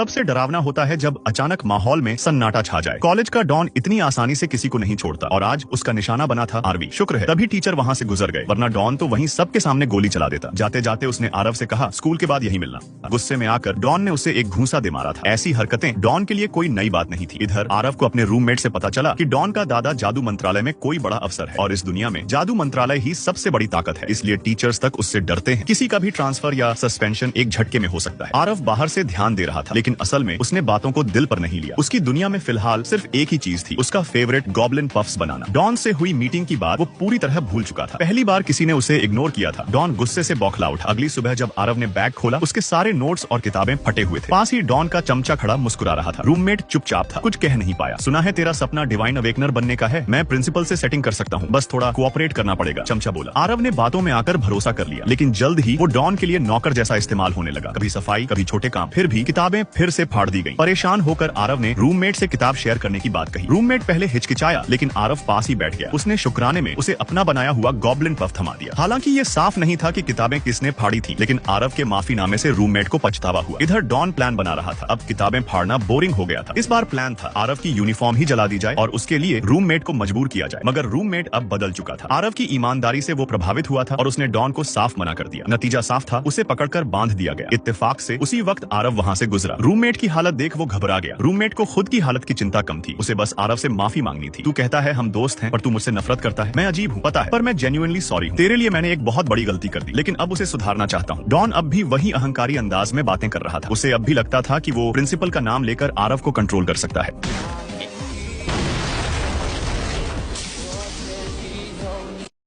सबसे डरावना होता है जब अचानक माहौल में सन्नाटा छा जाए। कॉलेज का डॉन इतनी आसानी से किसी को नहीं छोड़ता और आज उसका निशाना बना था आरवी। शुक्र है तभी टीचर वहां से गुजर गए, वरना डॉन तो वहीं सबके सामने गोली चला देता। जाते जाते उसने आरव से कहा स्कूल के बाद यहीं मिलना। गुस्से में आकर डॉन ने उसे एक घूंसा दे मारा था। ऐसी हरकतें डॉन के लिए कोई नई बात नहीं थी। इधर आरव को अपने रूममेट से पता चला कि डॉन का दादा जादू मंत्रालय में कोई बड़ा अफसर है और इस दुनिया में जादू मंत्रालय ही सबसे बड़ी ताकत है, इसलिए टीचर्स तक उससे डरते हैं। किसी का भी ट्रांसफर या सस्पेंशन एक झटके में हो सकता है। आरव बाहर से ध्यान दे रहा था, लेकिन असल में उसने बातों को दिल पर नहीं लिया। उसकी दुनिया में फिलहाल सिर्फ एक ही चीज थी, उसका फेवरेट गॉब्लिन पफ्स बनाना। डॉन से हुई मीटिंग की बात वो पूरी तरह भूल चुका था। पहली बार किसी ने उसे इग्नोर किया था। डॉन गुस्से से बौखला उठा। अगली सुबह जब आरव ने बैग खोला, उसके सारे नोट्स और किताबें फटे हुए थे। पास ही डॉन का चमचा खड़ा मुस्कुरा रहा था। रूममेट चुपचाप था, कुछ कह नहीं पाया। सुना है तेरा सपना डिवाइन अवेकनर बनने का है, मैं प्रिंसिपल से सेटिंग कर सकता हूँ, बस थोड़ा कोऑपरेट करना पड़ेगा, चमचा बोला। आरव ने बातों में आकर भरोसा कर लिया, लेकिन जल्द ही वो डॉन के लिए नौकर जैसा इस्तेमाल होने लगा। कभी सफाई, कभी छोटे काम। फिर भी किताबें फिर से फाड़ दी गई। परेशान होकर आरव ने रूममेट से किताब शेयर करने की बात कही। रूममेट पहले हिचकिचाया, लेकिन आरव पास ही बैठ गया। उसने शुक्राने में उसे अपना बनाया हुआ गॉब्लिन पफ थमा दिया। हालांकि ये साफ नहीं था कि किताबें किसने फाड़ी थी, लेकिन आरव के माफीनामे से रूममेट को पछतावा हुआ। इधर डॉन प्लान बना रहा था। अब किताबें फाड़ना बोरिंग हो गया था। इस बार प्लान था आरव की यूनिफॉर्म ही जला दी जाए और उसके लिए रूममेट को मजबूर किया जाए। मगर रूममेट अब बदल चुका था। आरव की ईमानदारी से वो प्रभावित हुआ था और उसने डॉन को साफ मना कर दिया। नतीजा साफ था, उसे पकड़कर बांध दिया गया। इत्तेफाक से उसी वक्त आरव वहां से गुजरा। रूममेट की हालत देख वो घबरा गया। रूममेट को खुद की हालत की चिंता कम थी, उसे बस आरव से माफी मांगनी थी। तू कहता है हम दोस्त हैं, पर तू मुझसे नफरत करता है। मैं अजीब हूँ पता है, पर मैं जेन्युइनली सॉरी हूँ। तेरे लिए मैंने एक बहुत बड़ी गलती कर दी, लेकिन अब उसे सुधारना चाहता हूँ। डॉन अब भी वही अहंकारी अंदाज में बातें कर रहा था। उसे अब भी लगता था कि वो प्रिंसिपल का नाम लेकर आरव को कंट्रोल कर सकता है।